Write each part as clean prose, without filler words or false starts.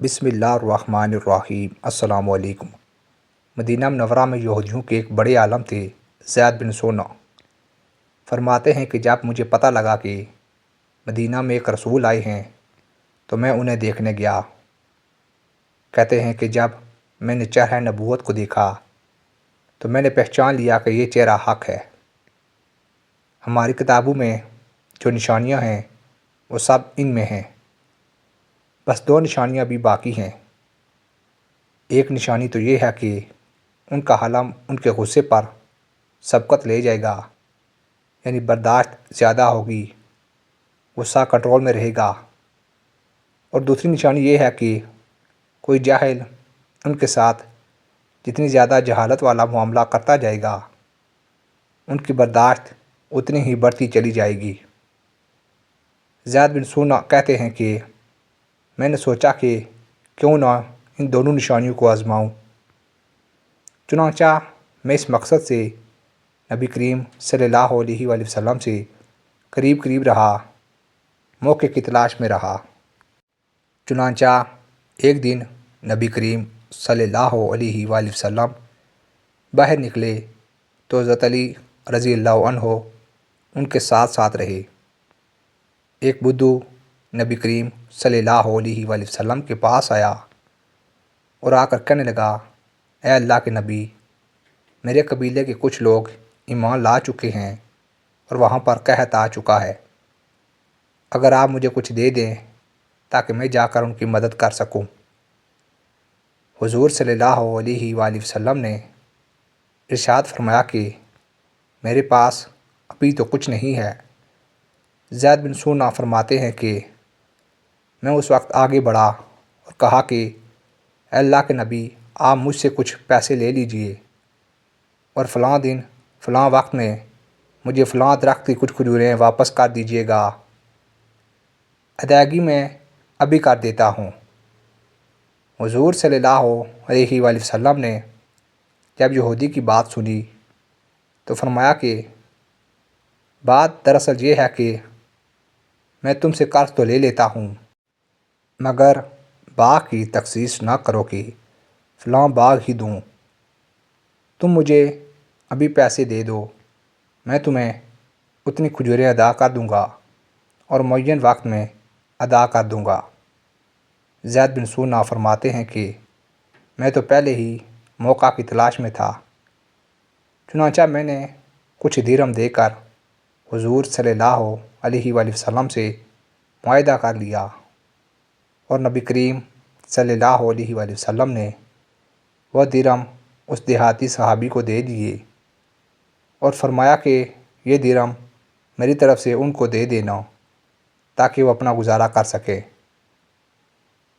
بسم اللہ الرحمن الرحیم۔ السلام علیکم۔ مدینہ منورہ میں یہودیوں کے ایک بڑے عالم تھے، زید بن سونا۔ فرماتے ہیں کہ جب مجھے پتہ لگا کہ مدینہ میں ایک رسول آئے ہیں تو میں انہیں دیکھنے گیا۔ کہتے ہیں کہ جب میں نے چہرہ نبوت کو دیکھا تو میں نے پہچان لیا کہ یہ چہرہ حق ہے۔ ہماری کتابوں میں جو نشانیاں ہیں وہ سب ان میں ہیں، بس 2 نشانیاں بھی باقی ہیں۔ ایک نشانی تو یہ ہے کہ ان کا حلم ان کے غصے پر سبقت لے جائے گا، یعنی برداشت زیادہ ہوگی، غصہ کنٹرول میں رہے گا۔ اور دوسری نشانی یہ ہے کہ کوئی جاہل ان کے ساتھ جتنی زیادہ جہالت والا معاملہ کرتا جائے گا، ان کی برداشت اتنی ہی بڑھتی چلی جائے گی۔ زید بن سونا کہتے ہیں کہ میں نے سوچا کہ کیوں نہ ان دونوں نشانیوں کو آزماؤں۔ چنانچہ میں اس مقصد سے نبی کریم صلی اللہ علیہ وآلہ وسلم سے قریب رہا، موقع کی تلاش میں رہا۔ چنانچہ ایک دن نبی کریم صلی اللہ علیہ وآلہ وسلم باہر نکلے تو حضرت علی رضی اللہ عنہ ان کے ساتھ رہے۔ ایک بدھو نبی کریم صلی اللہ علیہ وآلہ وسلم کے پاس آیا اور آ کر کہنے لگا، اے اللہ کے نبی، میرے قبیلے کے کچھ لوگ ایمان لا چکے ہیں اور وہاں پر قحط آ چکا ہے۔ اگر آپ مجھے کچھ دے دیں تاکہ میں جا کر ان کی مدد کر سکوں۔ حضور صلی اللہ علیہ وآلہ وسلم نے ارشاد فرمایا کہ میرے پاس ابھی تو کچھ نہیں ہے۔ زید بن سونا فرماتے ہیں کہ میں اس وقت آگے بڑھا اور کہا کہ اے اللہ کے نبی، آپ مجھ سے کچھ پیسے لے لیجئے اور فلاں دن فلاں وقت میں مجھے فلاں درخت کی کچھ کھجوریں واپس کر دیجئے گا، ادائیگی میں ابھی کر دیتا ہوں۔ حضور صلی اللہ علیہ وآلہ وسلم نے جب یہودی کی بات سنی تو فرمایا کہ بات دراصل یہ ہے کہ میں تم سے قرض تو لے لیتا ہوں، مگر باغ کی تخصیص نہ کرو کہ فلاں باغ ہی دوں۔ تم مجھے ابھی پیسے دے دو، میں تمہیں اتنی کھجوریں ادا کر دوں گا اور معین وقت میں ادا کر دوں گا۔ زید بن سونا فرماتے ہیں کہ میں تو پہلے ہی موقع کی تلاش میں تھا، چنانچہ میں نے کچھ درہم دے کر حضور صلی اللہ علیہ وآلہ وسلم سے معاہدہ کر لیا اور نبی کریم صلی اللہ علیہ وآلہ وسلم نے وہ درہم اس دیہاتی صحابی کو دے دیے اور فرمایا کہ یہ درہم میری طرف سے ان کو دے دینا تاکہ وہ اپنا گزارا کر سکے۔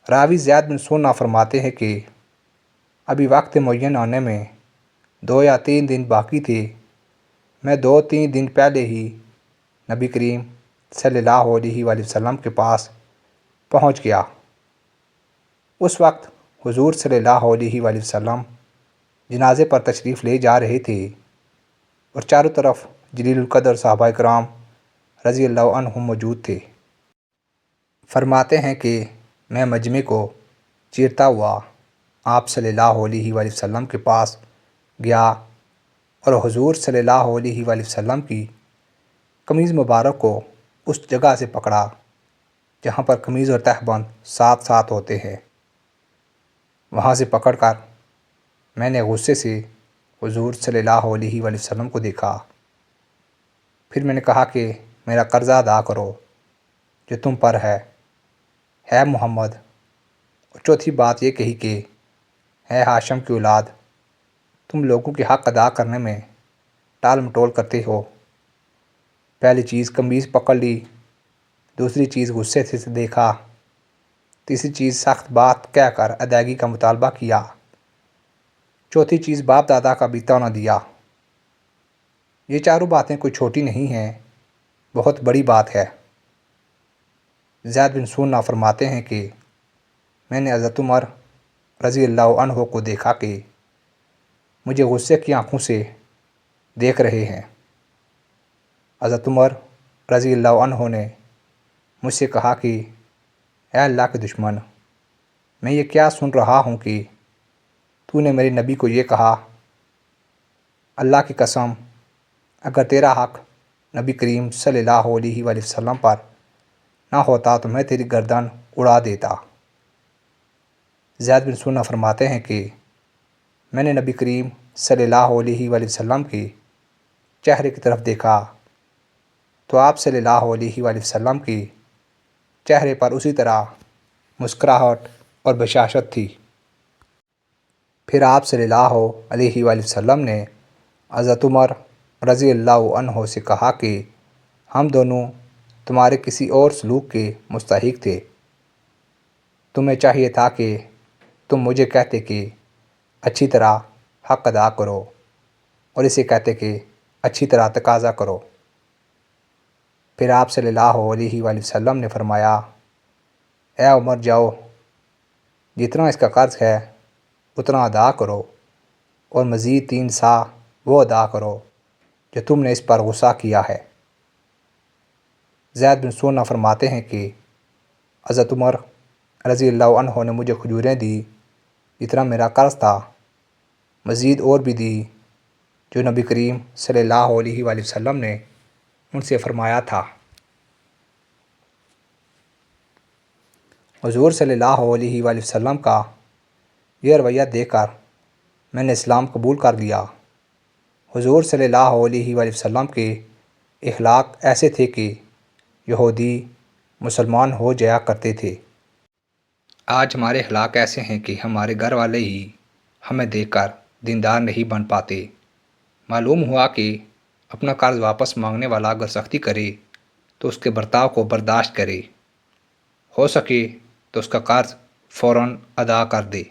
راوی زید بن سونا فرماتے ہیں کہ ابھی وقت معین آنے میں 2 یا 3 دن باقی تھے۔ میں 2-3 دن پہلے ہی نبی کریم صلی اللہ علیہ وآلہ وسلم کے پاس پہنچ گیا۔ اس وقت حضور صلی اللہ علیہ وآلہ وسلم جنازے پر تشریف لے جا رہے تھے اور چاروں طرف جلیل القدر صحابہ کرام رضی اللہ عنہم موجود تھے۔ فرماتے ہیں کہ میں مجمع کو چیرتا ہوا آپ صلی اللہ علیہ وآلہ وسلم کے پاس گیا اور حضور صلی اللہ علیہ وآلہ وسلم کی قمیض مبارک کو اس جگہ سے پکڑا جہاں پر قمیض اور تہبند ساتھ ہوتے ہیں۔ وہاں سے پکڑ کر میں نے غصے سے حضور صلی اللہ علیہ وآلہ وسلم کو دیکھا۔ پھر میں نے کہا کہ میرا قرضہ ادا کرو جو تم پر ہے محمد۔ اور چوتھی بات یہ کہی کہ اے ہاشم کی اولاد، تم لوگوں کے حق ادا کرنے میں ٹال مٹول کرتے ہو۔ پہلی چیز قمیض پکڑ لی، دوسری چیز غصے سے دیکھا، تیسری چیز سخت بات کہہ کر ادائیگی کا مطالبہ کیا، چوتھی چیز باپ دادا کا بیتا نہ دیا۔ یہ چاروں باتیں کوئی چھوٹی نہیں ہیں، بہت بڑی بات ہے۔ زید بن سونا فرماتے ہیں کہ میں نے حضرت عمر رضی اللہ عنہ کو دیکھا کہ مجھے غصے کی آنکھوں سے دیکھ رہے ہیں۔ حضرت عمر رضی اللہ عنہ نے مجھ سے کہا کہ اے اللہ کے دشمن، میں یہ کیا سن رہا ہوں کہ تو نے میرے نبی کو یہ کہا؟ اللہ کی قسم، اگر تیرا حق نبی کریم صلی اللہ علیہ وآلہ وسلم پر نہ ہوتا تو میں تیری گردن اڑا دیتا۔ زید بن سنہ فرماتے ہیں کہ میں نے نبی کریم صلی اللہ علیہ وآلہ وسلم کے چہرے کی طرف دیکھا تو آپ صلی اللہ علیہ وآلہ وسلم کے چہرے پر اسی طرح مسکراہٹ اور بشاشت تھی۔ پھر آپ صلی اللہ علیہ وآلہ وسلم نے حضرت عمر رضی اللہ عنہ سے کہا کہ ہم دونوں تمہارے کسی اور سلوک کے مستحق تھے۔ تمہیں چاہیے تھا کہ تم مجھے کہتے کہ اچھی طرح حق ادا کرو اور اسے کہتے کہ اچھی طرح تقاضا کرو۔ پھر آپ صلی اللہ علیہ وآلہ وسلم نے فرمایا، اے عمر جاؤ، جتنا اس کا قرض ہے اتنا ادا کرو اور مزید 3 سا وہ ادا کرو جو تم نے اس پر غصہ کیا ہے۔ زید بن سنہ فرماتے ہیں کہ حضرت عمر رضی اللہ عنہ نے مجھے کھجوریں دی جتنا میرا قرض تھا، مزید اور بھی دی جو نبی کریم صلی اللہ علیہ وآلہ وسلم نے ان سے فرمایا تھا۔ حضور صلی اللہ علیہ وآلہ وسلم کا یہ رویہ دیکھ کر میں نے اسلام قبول کر لیا۔ حضور صلی اللہ علیہ وآلہ وسلم کے اخلاق ایسے تھے کہ یہودی مسلمان ہو جایا کرتے تھے۔ آج ہمارے اخلاق ایسے ہیں کہ ہمارے گھر والے ہی ہمیں دیکھ کر دیندار نہیں بن پاتے۔ معلوم ہوا کہ اپنا قرض واپس مانگنے والا اگر سختی کرے تو اس کے برتاؤ کو برداشت کرے، ہو سکے تو اس کا قرض فوراً ادا کر دے۔